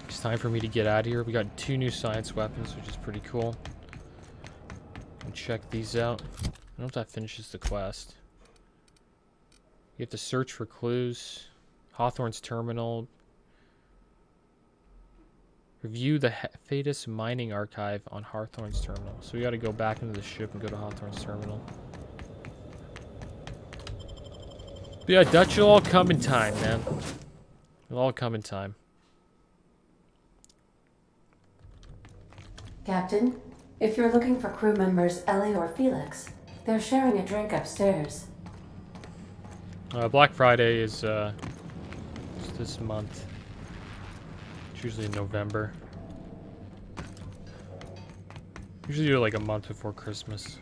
It's time for me to get out of here. We got 2 new science weapons, which is pretty cool. And check these out. I don't know if that finishes the quest. You have to search for clues. Hawthorne's terminal. Review the Hephaestus mining archive on Hawthorne's terminal. So we got to go back into the ship and go to Hawthorne's terminal. But yeah, Dutch will all come in time, man. It'll all come in time. Captain, if you're looking for crew members Ellie or Felix, they're sharing a drink upstairs. Black Friday is this month. It's usually in November. Usually like a month before Christmas.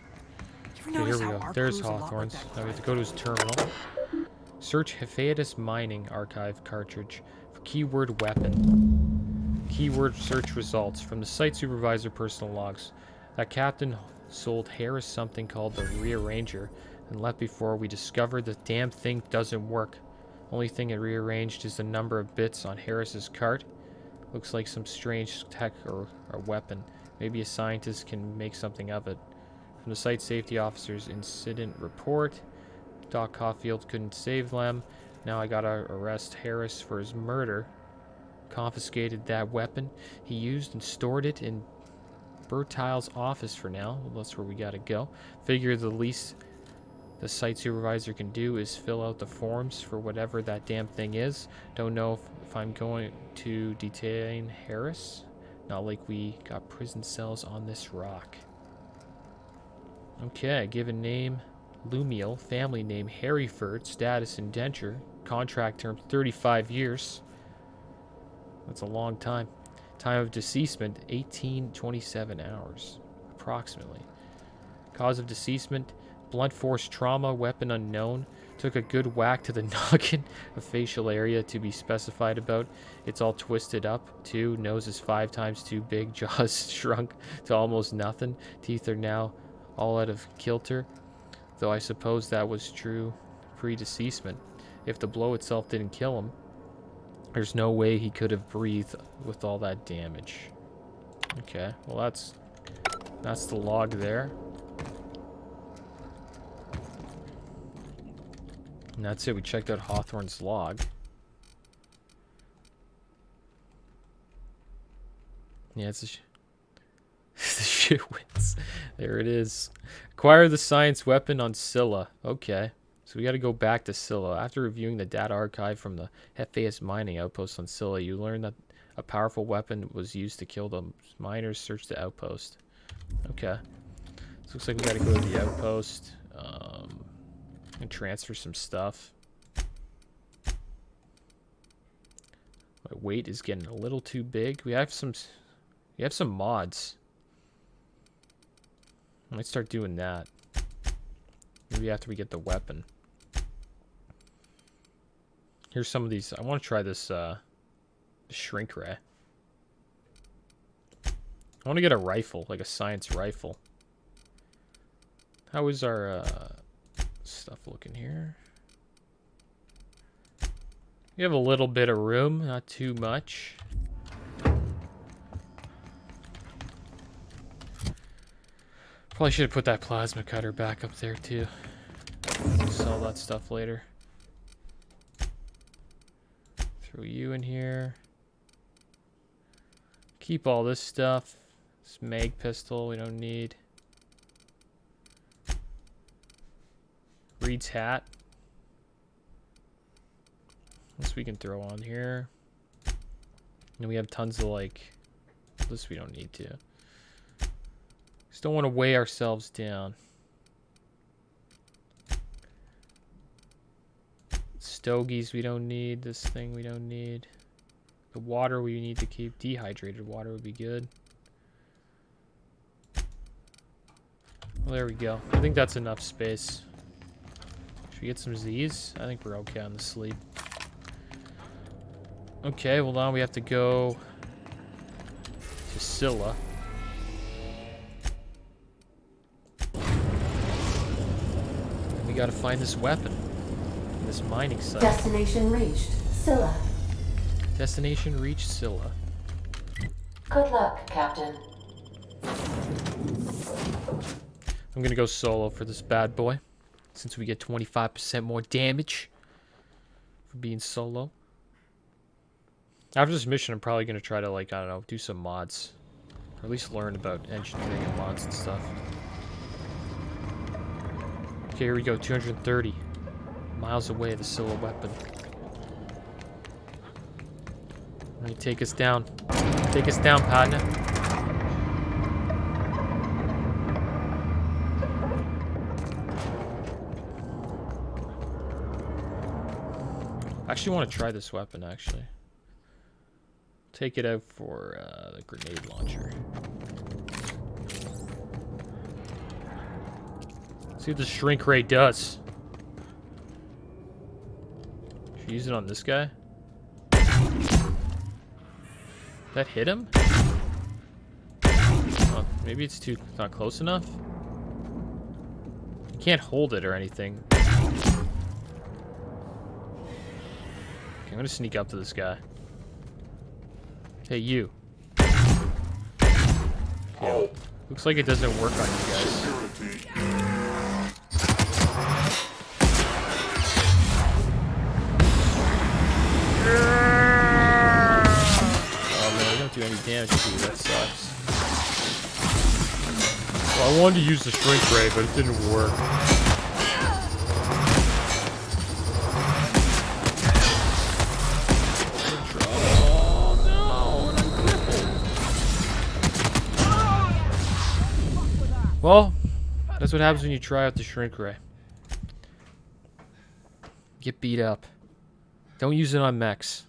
Okay, here we go. There's Hawthorne's. Now we have to go to his terminal. Search Hephaestus mining archive cartridge for keyword weapon. Keyword search results from the site supervisor personal logs. That captain sold Harris something called the Rearranger and left before we discovered the damn thing doesn't work. Only thing it rearranged is the number of bits on Harris's cart. Looks like some strange tech or weapon. Maybe a scientist can make something of it. From the site safety officer's incident report, Doc Caulfield couldn't save them. Now I gotta arrest Harris for his murder. Confiscated that weapon he used and stored it in Bertile's office for now. Well, that's where we gotta go. Figure the least the site supervisor can do is fill out the forms for whatever that damn thing is. Don't know if I'm going to detain Harris. Not like we got prison cells on this rock. Okay, given name Lumiel, family name Harryford, status indenture, contract term 35 years. That's a long time. Time of deceasement 1827 hours, approximately. Cause of deceasement blunt force trauma, weapon unknown. Took a good whack to the noggin, a facial area to be specified about. It's all twisted up, too. Nose is 5 times too big, jaws shrunk to almost nothing. Teeth are now all out of kilter, though I suppose that was true pre-deceasement. If the blow itself didn't kill him, there's no way he could have breathed with all that damage. Okay, well that's the log there. And that's it. We checked out Hawthorne's log. Yeah, it's the shit wins. There it is. Acquire the science weapon on Scylla. Okay. So we got to go back to Scylla. After reviewing the data archive from the Hephaestus mining outpost on Scylla, you learn that a powerful weapon was used to kill the miners. Search the outpost. Okay. So looks like we got to go to the outpost. And transfer some stuff. My weight is getting a little too big. We have some mods. I might start doing that. Maybe after we get the weapon. Here's some of these. I want to try this shrink ray. I want to get a rifle, like a science rifle. How is our stuff looking here? We have a little bit of room, not too much. Probably should have put that plasma cutter back up there too. Sell that stuff later. Throw you in here. Keep all this stuff. This mag pistol we don't need. Reed's hat. This we can throw on here. And we have tons of like... This we don't need to. Just don't want to weigh ourselves down. Stogies we don't need. This thing we don't need. The water we need to keep. Dehydrated water would be good. Well, there we go. I think that's enough space. Should we get some Z's? I think we're okay on the sleep. Okay, well now we have to go to Scylla. We gotta find this weapon. This mining site. Destination reached. Scylla. Destination reached Scylla. Good luck, Captain. I'm gonna go solo for this bad boy, since we get 25% more damage for being solo. After this mission, I'm probably gonna try to, like, I don't know, do some mods. Or at least learn about engineering and mods and stuff. Okay, here we go, 230 miles away, the solo weapon. Ready to take us down. Take us down, partner. I actually want to try this weapon, actually. Take it out for the grenade launcher. See what the shrink ray does. Should I use it on this guy? That hit him? Oh, maybe it's not close enough? You can't hold it or anything. Okay, I'm gonna sneak up to this guy. Hey, you. Okay, looks like it doesn't work on you guys. Oh man, I don't do any damage to you, that sucks. Well, I wanted to use the shrink ray, but it didn't work. Well, that's what happens when you try out the shrink ray. Get beat up. Don't use it on mechs.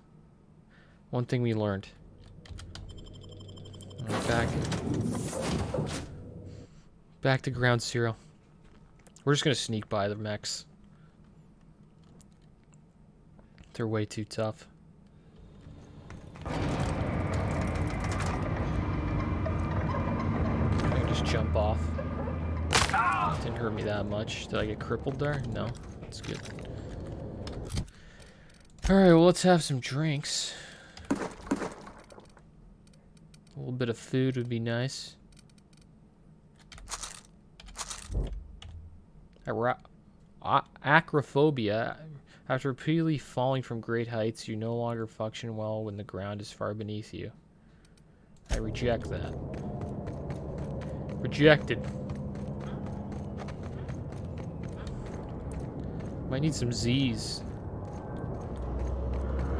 One thing we learned. Alright, back to ground zero. We're just gonna sneak by the mechs. They're way too tough. I can just jump off. Didn't hurt me that much. Did I get crippled there? No. That's good. Alright, well, let's have some drinks. A little bit of food would be nice. Acrophobia. After repeatedly falling from great heights, you no longer function well when the ground is far beneath you. I reject that. Rejected. Might need some Z's.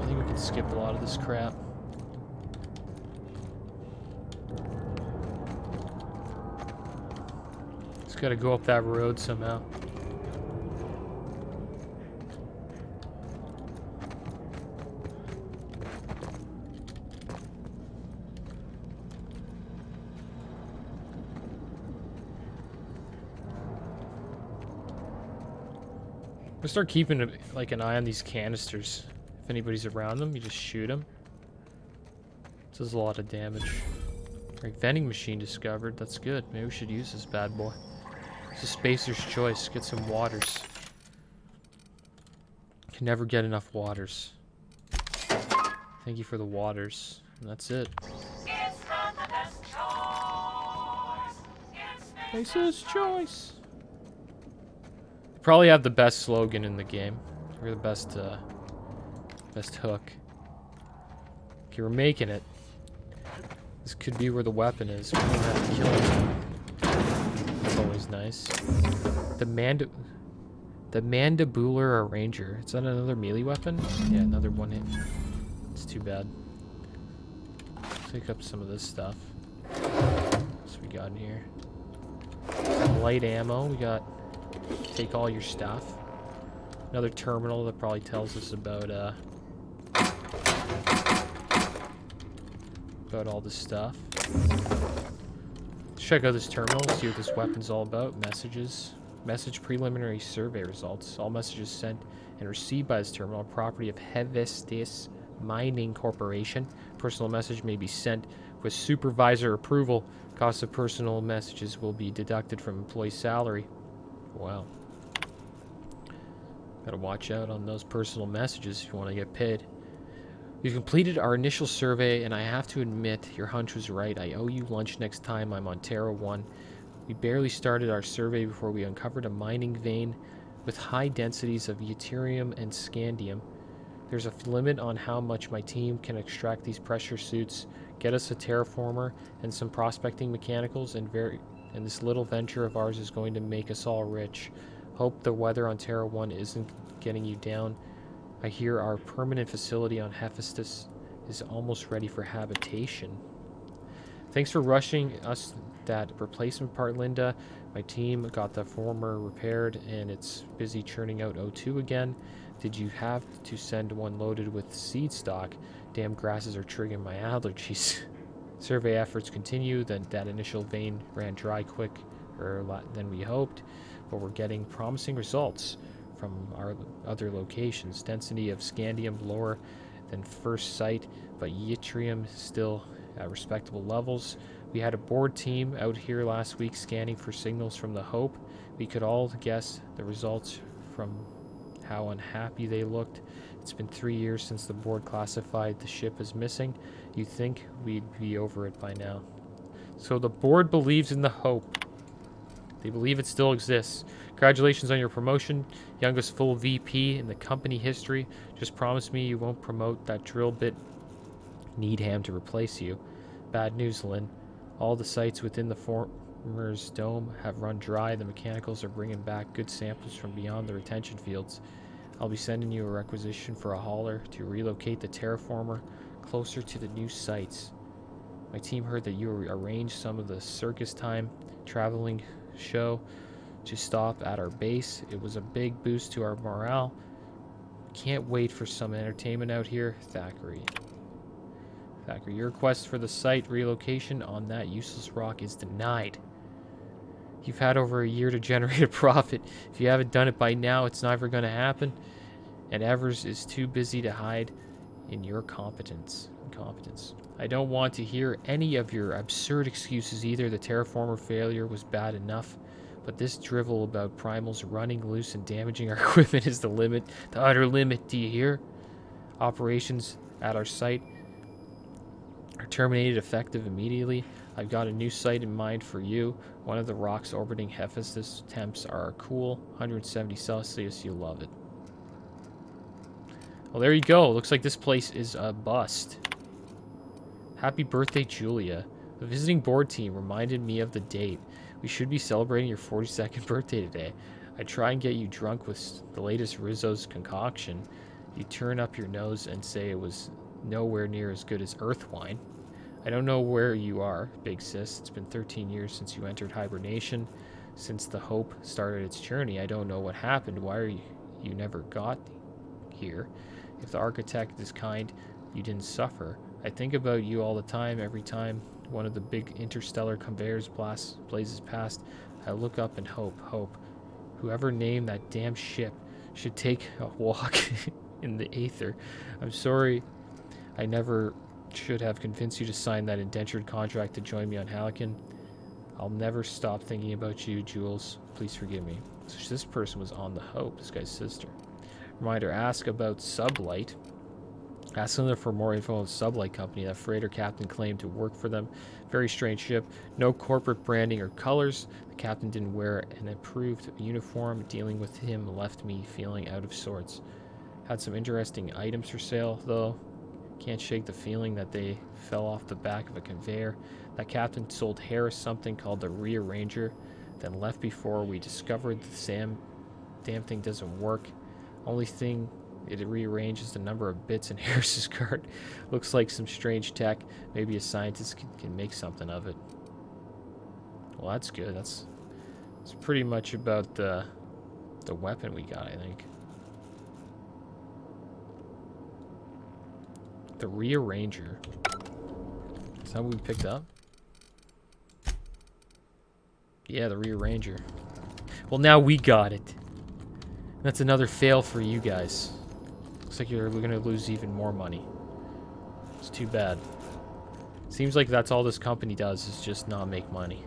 I think we can skip a lot of this crap. Just gotta go up that road somehow. I start keeping like an eye on these canisters. If anybody's around them, you just shoot them. This does a lot of damage. Right, vending machine discovered. That's good. Maybe we should use this bad boy. It's a spacer's choice. Get some waters. Can never get enough waters. Thank you for the waters. And that's it. It's not the best choice. It's Spacer's choice. Probably have the best slogan in the game. We're the best hook. Okay, we're making it. This could be where the weapon is. We don't have to kill it. That's always nice. The Mandibular Rearranger. Is that another melee weapon? Yeah, another one hit. It's too bad. Pick up some of this stuff. What's we got in here? Some light ammo. We got... Take all your stuff. Another terminal that probably tells us about all this stuff. Let's check out this terminal, see what this weapon's all about. Messages. Message preliminary survey results. All messages sent and received by this terminal are property of Hevestis Mining Corporation. Personal message may be sent with supervisor approval. Cost of personal messages will be deducted from employee salary. Wow. Gotta watch out on those personal messages if you want to get paid. We've completed our initial survey, and I have to admit, your hunch was right. I owe you lunch next time I'm on Terra 1. We barely started our survey before we uncovered a mining vein with high densities of yttrium and scandium. There's a limit on how much my team can extract these pressure suits, get us a terraformer and some prospecting mechanicals, and this little venture of ours is going to make us all rich. Hope the weather on Terra 1 isn't getting you down. I hear our permanent facility on Hephaestus is almost ready for habitation. Thanks for rushing us that replacement part, Linda. My team got the former repaired and it's busy churning out O2 again. Did you have to send one loaded with seed stock? Damn grasses are triggering my allergies. Survey efforts continue. That initial vein ran dry quicker than we hoped, but we're getting promising results from our other locations. Density of scandium lower than first sight, but yttrium still at respectable levels. We had a board team out here last week scanning for signals from the Hope. We could all guess the results from how unhappy they looked. It's been 3 years since the board classified the ship as missing. You'd think we'd be over it by now. So the board believes in the Hope. They believe it still exists. Congratulations on your promotion. Youngest full VP in the company history. Just promise me you won't promote that drill bit Needham to replace you. Bad news, Lynn. All the sites within the former's dome have run dry. The mechanicals are bringing back good samples from beyond the retention fields. I'll be sending you a requisition for a hauler to relocate the terraformer closer to the new sites. My team heard that you arranged some of the circus time traveling show to stop at our base. It was a big boost to our morale. Can't wait for some entertainment out here. Thackeray, your request for the site relocation on that useless rock is denied. You've had over a year to generate a profit. If you haven't done it by now, it's never going to happen. And Evers is too busy to hide in your incompetence. I don't want to hear any of your absurd excuses either. The terraformer failure was bad enough, but this drivel about primals running loose and damaging our equipment is the limit, the utter limit. Do you hear? Operations at our site are terminated effective immediately. I've got a new site in mind for you. One of the rocks orbiting Hephaestus. Temps are cool, 170 Celsius. You'll love it. Well, there you go. Looks like this place is a bust. Happy birthday, Julia. The visiting board team reminded me of the date. We should be celebrating your 42nd birthday today. I try and get you drunk with the latest Rizzo's concoction. You turn up your nose and say it was nowhere near as good as Earth wine. I don't know where you are, big sis. It's been 13 years since you entered hibernation. Since the Hope started its journey, I don't know what happened. Why are you never got here? If the architect is kind, you didn't suffer. I think about you all the time. Every time one of the big interstellar conveyors blazes past, I look up and hope. Whoever named that damn ship should take a walk in the aether. I'm sorry I never should have convinced you to sign that indentured contract to join me on Halcyon. I'll never stop thinking about you, Jules. Please forgive me. So this person was on the Hope, this guy's sister. Reminder, ask about Sublight. Ask them for more info on the Sublight company. That freighter captain claimed to work for them. Very strange ship. No corporate branding or colors. The captain didn't wear an approved uniform. Dealing with him left me feeling out of sorts. Had some interesting items for sale, though. Can't shake the feeling that they fell off the back of a conveyor. That captain sold Harris something called the Rearranger, then left before we discovered the damn thing doesn't work. Only thing it rearranges the number of bits in Harris's card. Looks like some strange tech. Maybe a scientist can make something of it. Well, that's good. That's pretty much about the weapon we got, I think. The Rearranger. Is that what we picked up? Yeah, the Rearranger. Well, now we got it. That's another fail for you guys. Looks like we're going to lose even more money. It's too bad. Seems like that's all this company does is just not make money.